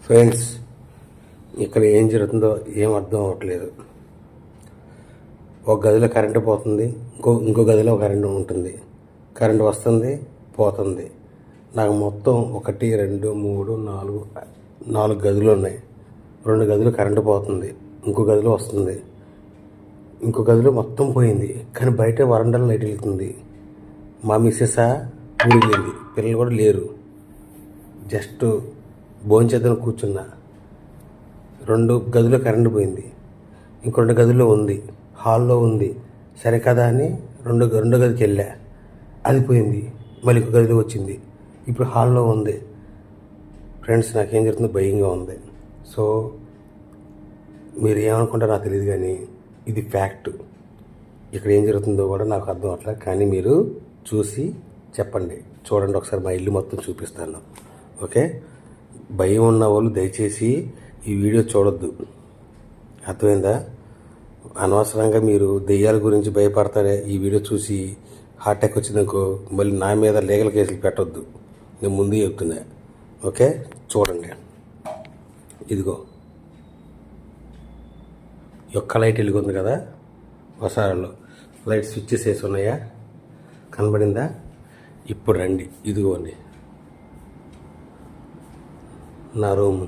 Friends, ఇక్కడ ఏం జరుగుతుందో ఏం అర్థం అవ్వట్లేదు. ఒక గదిలో కరెంటు పోతుంది, ఇంకో గదిలో కరెంటు ఉంటుంది. కరెంటు వస్తుంది, పోతుంది. నాకు మొత్తం 1 2 3 4 గదులు ఉన్నాయి. 2 గదులు కరెంటు పోతుంది, ఇంకో గదిలో వస్తుంది, ఇంకో గదిలో మొత్తం పోయింది. కానీ బయట వరండాలో లైట్ వెళ్తుంది. మా మిస్సెస్ ఊరికి వెళ్ళింది, పిల్లలు కూడా లేరు. జస్ట్ భోంచేద్దాం కూర్చున్నా. 2 గదుల్లో కరెంటు పోయింది, ఇంకో 2 గదుల్లో ఉంది, హాల్లో ఉంది. సరే కదా అని రెండో గదికి వెళ్ళా, అది పోయింది. మళ్ళీ ఇంకో గదిలో వచ్చింది, ఇప్పుడు హాల్లో ఉంది. ఫ్రెండ్స్, నాకేం జరుగుతుందో భయంగా ఉంది. సో మీరు ఏమనుకుంటారో నాకు తెలియదు, కానీ ఇది ఫ్యాక్ట్. ఇక్కడ ఏం జరుగుతుందో కూడా నాకు అర్థం అట్లా. కానీ మీరు చూసి చెప్పండి. చూడండి, ఒకసారి మా ఇల్లు మొత్తం చూపిస్తాను. ఓకే, భయం ఉన్న వాళ్ళు దయచేసి ఈ వీడియో చూడొద్దు. అర్థమైందా? అనవసరంగా మీరు దెయ్యాల గురించి భయపడతారే ఈ వీడియో చూసి హార్ట్ అటాక్ వచ్చిందనుకో, మళ్ళీ నా మీద లీగల్ కేసులు పెట్టొద్దు. నేను ముందు చెప్తున్నా. ఓకే, చూడండి. ఇదిగో ఒక్క లైట్ వెలుగుంది కదా, వసారాలో లైట్ స్విచ్చెస్ వేసి ఉన్నాయా, కనబడిందా? ఇప్పుడు రండి, ఇదిగోండి నా రూము.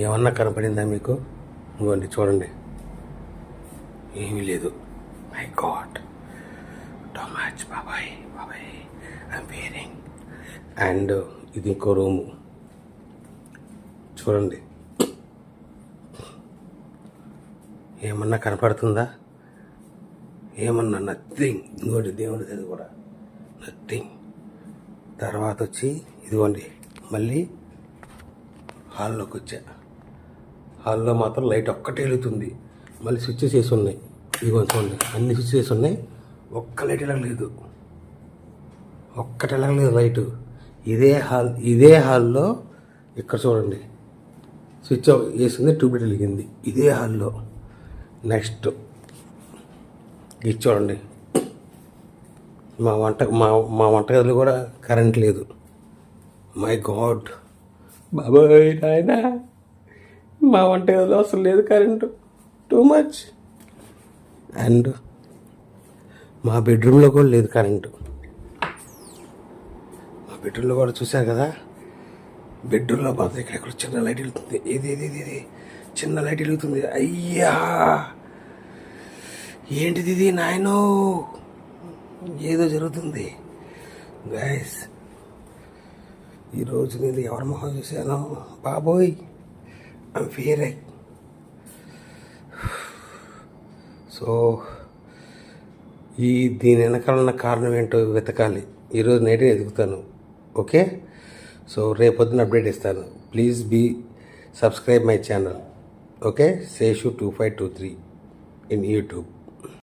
ఏమన్నా కనపడిందా మీకు? ఇదిగోండి, చూడండి, ఏమీ లేదు. My God, too much. బాబాయ్ ఐఎమ్ ఫీలింగ్. అండ్ ఇది ఇంకో రూము, చూడండి. ఏమన్నా కనపడుతుందా? ఏమన్నా? నథింగ్. ఇంకోటి దేవుడి అది కూడా నథింగ్. తర్వాత వచ్చి ఇదిగోండి, మళ్ళీ హాల్లోకి వచ్చా. హాల్లో మాత్రం లైట్ ఒక్కటే వెలుగుతుంది. మళ్ళీ స్విచ్చెస్ వేసి ఉన్నాయి. ఇదిగో చూడండి, అన్ని స్విచ్ వేసి ఉన్నాయి. ఒక్క లైట్ వెళ్ళలేదు, ఒక్కటి వెళ్ళలేదు లైటు. ఇదే హాల్లో ఇక్కడ చూడండి, స్విచ్ వేసింది, ట్యూబ్లైట్ వెలిగింది ఇదే హాల్లో. నెక్స్ట్ ఇది చూడండి, మా వంటగదిలో కూడా కరెంట్ లేదు. మై గాడ్, బాబాయ్ నాయన, మా వంటగదిలో అసలు లేదు కరెంటు. Too much. అండ్ మా బెడ్రూమ్లో కూడా లేదు కరెంటు. మా బెడ్రూమ్లో కూడా చూశారు కదా, బెడ్రూమ్లో మాత్రం ఇక్కడ చిన్న లైట్ వెళ్తుంది. ఇది చిన్న లైట్ వెలుగుతుంది. అయ్యా, ఏంటిది ఇది నాయనో? ఏదో జరుగుతుంది గైస్. ఈరోజు నేను ఎవరి మొహం చూశాను బాబోయ్, ఐమ్ ఫియరింగ్. సో దీని వెనకాల ఉన్న కారణం ఏంటో వెతకాలి. ఈరోజు నైటే ఎదుగుతాను. ఓకే, సో రేపొద్దున అప్డేట్ ఇస్తాను. Please subscribe my channel. Okay, Seshu 2523 in YouTube.